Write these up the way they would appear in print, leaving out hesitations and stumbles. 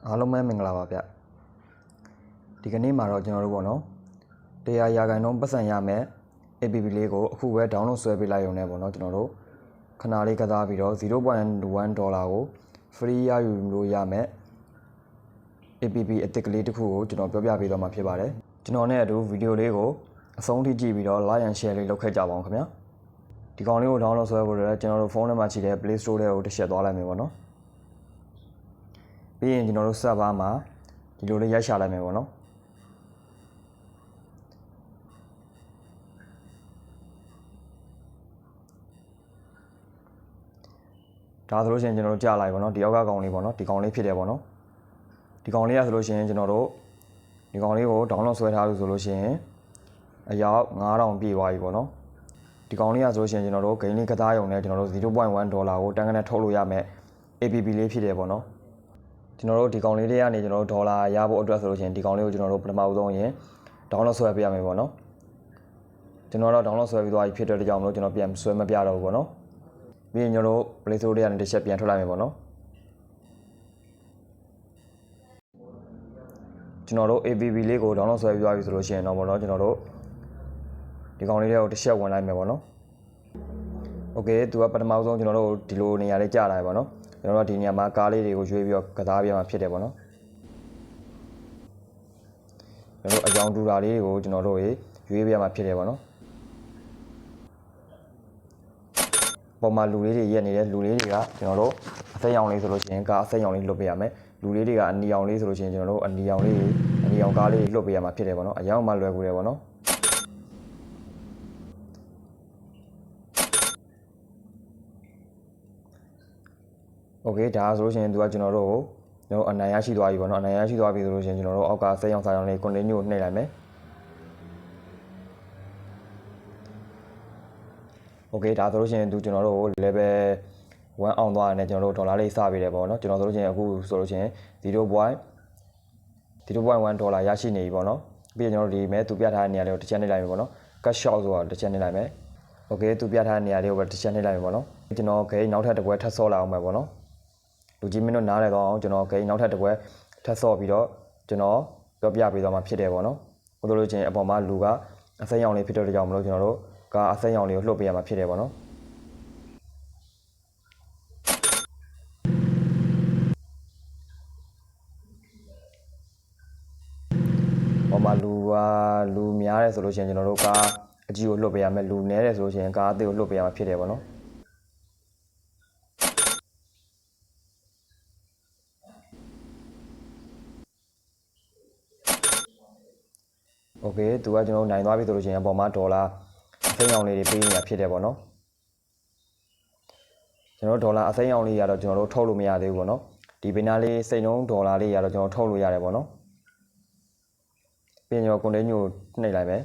အားလုံးပဲမင်္ဂလာပါဗျဒီကနေ့မှာတော့ကျွန်တော်တို့ပေါ့နော်တရားရာခိုင်နှုန်းပတ်စံရမယ် APP လေးကိုအခုပဲ download ဆွဲပေးလိုက်ရုံနဲ့ပေါ့နော်ကျွန်တော်တို့ခဏလေးကစားပြီးတော့ 0.1 ဒေါ်လာကို free ရယူလို့ရမယ် APP အသစ်ကလေးတစ်ခုကိုကျွန်တော်ပြောပြပေးတော့မှာဖြစ်ပါတယ်ကျွန်တော်နဲ့အတူဗီဒီယိုလေးကိုအဆုံးထိကြည့်ပြီးတော့ like and share လေးလုပ်ခဲ့ကြပါအောင်ခင်ဗျာဒီကောင်လေးကို download ဆွဲဖို့လည်းကျွန်တော်တို့ဖုန်းထဲမှာရှိတဲ့ Play Store ထဲကိုတစ်ချက်သွားလိုက်မယ်ပေါ့နော်ပြီးရင်ကျွန်တော်တို့ server မှာဒီလိုလေးရိုက်ရှာလိုက်မယ်ပေါ့နော်ဒါဆိုလို့ရှိရင်ကျွန်တော်တို့ကြာလိုက်ပေါ့နော်ဒီအောက်ကကောင်လေးပေါ့နော်ဒီကောင်လေးဖြစ်တယ်ပေါ့နော်ဒီကောင်လေးရဆိုလို့ရှိရင်ကျွန်တော်တို့ဒီကောင်လေးကို download ဆွဲထားလို့ဆိုလို့ရှိရင်အယောက်9000ပြည့်သွားပြီပေါ့နော်ဒီကောင်လေးရဆိုလို့ရှိရင်ကျွန်တော်တို့ဂိမ်းလေးကစားရုံနဲ့ကျွန်တော်တို့ 0.1 ဒေါ်လာကိုတန်းကနေထုတ်လို့ရမယ် APP လေးဖြစ်တယ်ပေါ့နော်ကျွန်တော်တို့ဒီကောင်လေးတွေကနေကျွန်တော်တို့ဒေါ်လာရဖို့အတွက်ဆိုလို့ရှိရင်ဒီကောင်လေးကိုကျွန်တော်တို့ပထမဆုံးရင် download ဆွဲပေးရမယ်ပေါ့နော်ကျွန်တော်တို့ download ဆွဲပြီးသွားပြီဖြစ်တဲ့ကြောင့်မလို့ကျွန်တော်ပြန်ဆွဲမပြတော့ဘူးပေါ့နော်ပြီးရင်ကျွန်တော်တို့ Play Store တွေကနေတစ်ချက်ပြန်ထွက်လိုက်မယ်ပေါ့နော်ကျွန်တော်တို့ APP လေးကို download ဆွဲပြီးသွားပြီဆိုလို့ရှိရင်တော့ပေါ့နော်ကျွန်တော်တို့ဒီကောင်လေးတွေကိုတစ်ချက်ဝင်လိုက်မယ်ပေါ့နော် Okay သူကပထမဆုံးကျွန်တော်တို့ဒီလိုနေရာလေးကြာလာပြီပေါ့နော်ကျွန်တော်တို့ဒီနေရာမှာကားလေးတွေကိုရွေးပြီးတော့ကစားပြမှာဖြစ်တယ်ပေါ့နော်ကျွန်တော်တို့အကြောင်းတူတာလေးတွေကိုကျွန်တော်တို့ရွေးပြမှာဖြစ်တယ်ပေါ့နော်ပေါ်မှာလူလေးတွေရက်နေတဲ့လူလေးတွေကကျွန်တော်တို့အစိမ်းရောင်လေးဆိုလို့ရှိရင်ကားအစိမ်းရောင်လေးလွတ်ပေးရမယ်လူလေးတွေကအနီရောင်လေးဆိုလို့ရှိရင်ကျွန်တော်တို့အနီရောင်ကားလေးလွတ်ပေးရမှာဖြစ်တယ်ပေါ့နော်အရောင်မှလွယ်ကူတယ်ပေါ့နော်โอเคဒါဆိုလို့ရှိရင်သူကကျွန်တော်တို့အနိုင်ရရှိသွားပြီပေါ့နော်အနိုင်ရရှိသွားပြီဆိုလို့ရှိရင်ကျွန်တော်တို့အောက်ကစိမ်းရောင်စာရောင်လေး continue ကိုနှိပ်လိုက်မယ်โอเคဒါဆိုလို့ရှိရင်သူကျွန်တော်တို့ level 1 အောင်သွားတယ်ကျွန်တော်တို့ဒေါ်လာလေးစပေးတယ်ပေါ့နော်ကျွန်တော်ဆိုလို့ရှိရင်အခုဆိုလို့ရှိရင် 0.1 ဒေါ်လာရရှိနေပြီပေါ့နော်ပြီးရင်ကျွန်တော်တို့ဒီမဲ့သူပြထားတဲ့နေရာလေးကိုတစ်ချက်နှိပ်လိုက်မယ်ပေါ့နော် cut short ဆိုတာတစ်ချက်နှိပ်လိုက်မယ်โอเคသူပြထားတဲ့နေရာလေးကိုပဲတစ်ချက်နှိပ်လိုက်မယ်ပေါ့နော်ကျွန်တော်ဂိမ်းနောက်ထပ်တစ်ပွဲထပ်ဆော့လာအောင်မယ်ပေါ့နော်လူကြီးမင်းတို့နားလည်တော့အောင်ကျွန်တော်ဂိမ်းနောက်ထပ်တစ်ပွဲထပ်ဆော့ပြီးတော့ကျွန်တော်ပြောပြပေးသွားမှာဖြစ်တယ်ပေါ့နော်ဟိုလိုလိုချင်းအပေါ်မှာလူကအစိမ်းရောင်လေးဖြစ်တဲ့ကြောင့်မလို့ကျွန်တော်တို့ကအစိမ်းရောင်လေးကိုလှုပ်ပေးရမှာဖြစ်တယ်ပေါ့နော်ဟောမှာလူများတယ်ဆိုလို့ရှိရင်ကျွန်တော်တို့ကအကြီးကိုလှုပ်ပေးရမယ်လူနည်းတယ်ဆိုလို့ရှိရင်ကားအသေးကိုလှုပ်ပေးရမှာဖြစ်တယ်ပေါ့နော်โอเคသူကကျွန်တော်နိုင်သွားပြီဆိုလို့ရှိရင်အပေါ်မှာဒေါ်လာအစိမ်းရောင်လေးတွေပေးနေတာဖြစ်တယ်ပေါ့နော်ကျွန်တော်ဒေါ်လာအစိမ်းရောင်လေးရတော့ကျွန်တော်တို့ထုတ်လို့မရသေးဘူးပေါ့နော်ဒီဘေးနားလေးစိတ်နှုန်းဒေါ်လာလေးရတော့ကျွန်တော်ထုတ်လို့ရတယ်ပေါ့နော်ပြီးရင်ကျွန်တော် continue ကိုနှိပ်လိုက်မယ်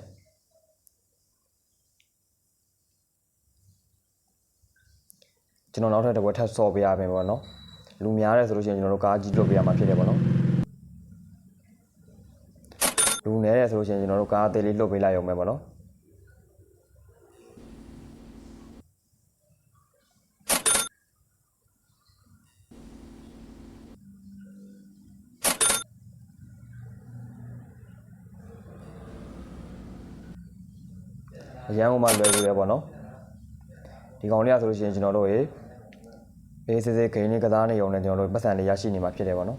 ကျွန်တော်နောက်ထပ်တစ်ပွဲထပ်ဆော့ပေးရမယ်ပေါ့နော်လူများတယ်ဆိုလို့ရှိရင်ကျွန်တော်တို့ကားကြီးလွတ်ပေးရမှာဖြစ်တယ်ပေါ့နော်လူနည်းတယ်ဆိုလို့ရှိရင်ကျွန်တော်တို့ကားအသေးလေးလွတ်ပေးလိုက်ရုံပဲပေါ့နော်အရန်ဥမာလွယ်ကူတယ်ပေါ့နော်ဒီကောင်လေးကဆိုလို့ရှိရင်ကျွန်တော်တို့အေးစစ်စစ်ဂိမ်းလေးကစားနေရုံနဲ့ကျွန်တော်တို့ပတ်စံလေးရရှိနေမှာဖြစ်တယ်ပေါ့နော်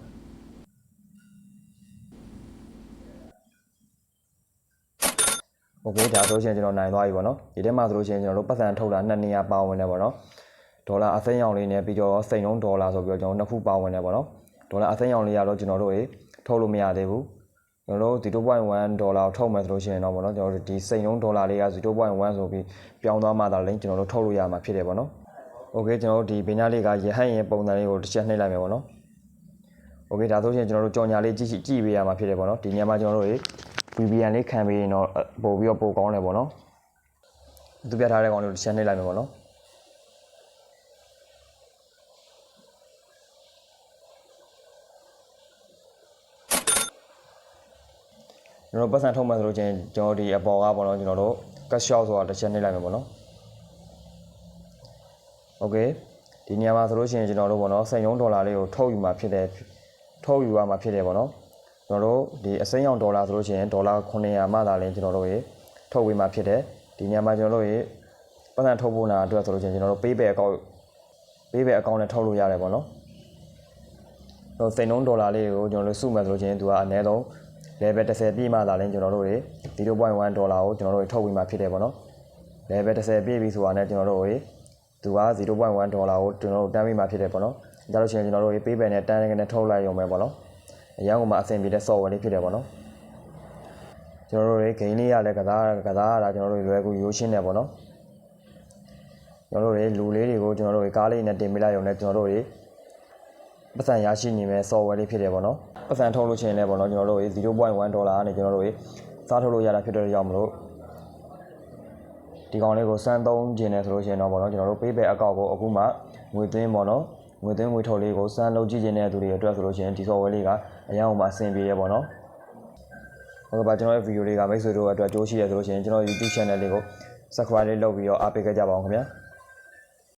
โอเคဒါဆိုလို့ရှိရင်ကျွန်တော်နိုင်သွားပြီပေါ့နော်ဒီထဲမှာဆိုလို့ရှိရင်ကျွန်တော်တို့ပတ်စံထုတ်တာ2နေရာပါဝင်တယ်ပေါ့နော်ဒေါ်လာအစိမ်းရောင်လေးနဲ့ပြီးတော့စိန်လုံးဒေါ်လာဆိုပြီးတော့ကျွန်တော်နှစ်ခုပါဝင်တယ်ပေါ့နော်ဒေါ်လာအစိမ်းရောင်လေးကတော့ကျွန်တော်တို့ထုတ်လို့မရသေးဘူးကျွန်တော်တို့ 0.1 ဒေါ်လာကိုထုတ်မယ်ဆိုလို့ရှိရင်တော့ပေါ့နော်ကျွန်တော်တို့ဒီစိန်လုံးဒေါ်လာလေးက 0.1 ဆိုပြီးပြောင်းသွားမှသာလည်းကျွန်တော်တို့ထုတ်လို့ရမှာဖြစ်တယ်ပေါ့နော်โอเคကျွန်တော်တို့ဒီဘေးနားလေးကရဟတ်ရင်ပုံစံလေးကိုတစ်ချက်နှိပ်လိုက်မယ်ပေါ့နော်โอเคဒါဆိုရင်ကျွန်တော်တို့ကြော်ညာလေးကြည့်ပေးရမှာဖြစ်တယ်ပေါ့နော်ဒီနေရာမှာကျွန်တော်တို့VPN လေးခံပေးရင်တော့ပို့ပြီးတော့ပို့ကောင်းတယ်ပေါ့နော်သူပြထားတဲ့ကောင်လေးကိုတစ်ချက်နှိပ်လိုက်မယ်ပေါ့နော်ကျွန်တော်ပတ်စံထုတ်မှဆိုလို့ချင်းကျွန်တော်ဒီအပေါ်ကပေါ့နော်ကျွန်တော်တို့ cut short ဆိုတာတစ်ချက်နှိပ်လိုက်မယ်ပေါ့နော်โอเคဒီနေရာမှာဆိုလို့ရှိရင်ကျွန်တော်တို့ပေါ့နော်စိန်ရုံးဒေါ်လာလေးကိုထုတ်ယူမှာဖြစ်တယ် ထုတ်ယူရမှာဖြစ်တယ်ပေါ့နော်ကျွန်တော်တို့ဒီအစိမ်းရောင်ဒေါ်လာဆိုလို့ရှိရင်ဒေါ်လာ900မှသာလင်းကျွန်တော်တို့ရေထုတ်ဝေမှာဖြစ်တယ်ဒီညမှာကျွန်တော်တို့ရေပတ်စံထုတ်ဖို့နာအတွက်ဆိုလို့ရှိရင်ကျွန်တော်တို့ PayPal အကောင့်နဲ့ထုတ်လို့ရတယ်ပေါ့နော်တော့စိန်လုံးဒေါ်လာလေးကိုကျွန်တော်တို့စုမယ်ဆိုလို့ရှိရင်သူကအနည်းဆုံး level 10ပြည့်မှသာလင်းကျွန်တော်တို့ရေ 0.1 ဒေါ်လာကိုကျွန်တော်တို့ထုတ်ဝေမှာဖြစ်တယ်ပေါ့နော် level 10ပြည့်ပြီဆိုတာနဲ့ကျွန်တော်တို့ရေသူက 0.1 ဒေါ်လာကိုကျွန်တော်တို့တန်းပေးမှာဖြစ်တယ်ပေါ့နော်ဒါလို့ရှိရင်ကျွန်တော်တို့ရေ PayPal နဲ့တန်းကနေထုတ်လိုက်ရုံပဲပေါ့နော်အရင်ကမှအဆင်ပြေတဲ့ software လေးဖြစ်တယ်ပေါ့နော်ကျွန်တော်တို့ရေ gain လေးရလဲကစားရတာကျွန်တော်တို့လွယ်ကူရိုးရှင်းတယ်ပေါ့နော်ကျွန်တော်တို့ရေလူလေးတွေကိုကျွန်တော်တို့ရေကားလေးနဲ့တင်ပေးလိုက်ရုံနဲ့ကျွန်တော်တို့ရေပတ်စံရရှိနေမဲ့ software လေးဖြစ်တယ်ပေါ့နော်ပတ်စံထုတ်လို့ရှိရင်လည်းပေါ့နော်ကျွန်တော်တို့ရေ 0.1 ဒေါ်လာကနေကျွန်တော်တို့ရေစားထုတ်လို့ရတာဖြစ်တဲ့ကြောင့်မလို့ဒီကောင်လေးကိုစမ်းသုံးခြင်းနဲ့ဆိုလို့ရှိရင်တော့ပေါ့နော်ကျွန်တော်တို့ PayPal အကောင့်ကိုအခုမှငွေသွင်းပေါ့နော်ငွေသွင်းငွေထုတ်လေးကိုစမ်းလုပ်ကြည့်ခြင်းတဲ့သူတွေအတွက်ဆိုလို့ရှိရင်ဒီ software လေးကအရင်ကမှအဆင်ပြေရပေါ့နော်ဟုတ်ကဲ့ပါကျွန်တော်ရဲ့ video လေးကမိတ်ဆွေတို့အတွက်ကြိုးရှိရဆိုလို့ရှိရင်ကျွန်တော် YouTube channel လေးကို subscribe လေးလုပ်ပြီးတော့အားပေးခဲ့ကြပါအောင်ခင်ဗျာ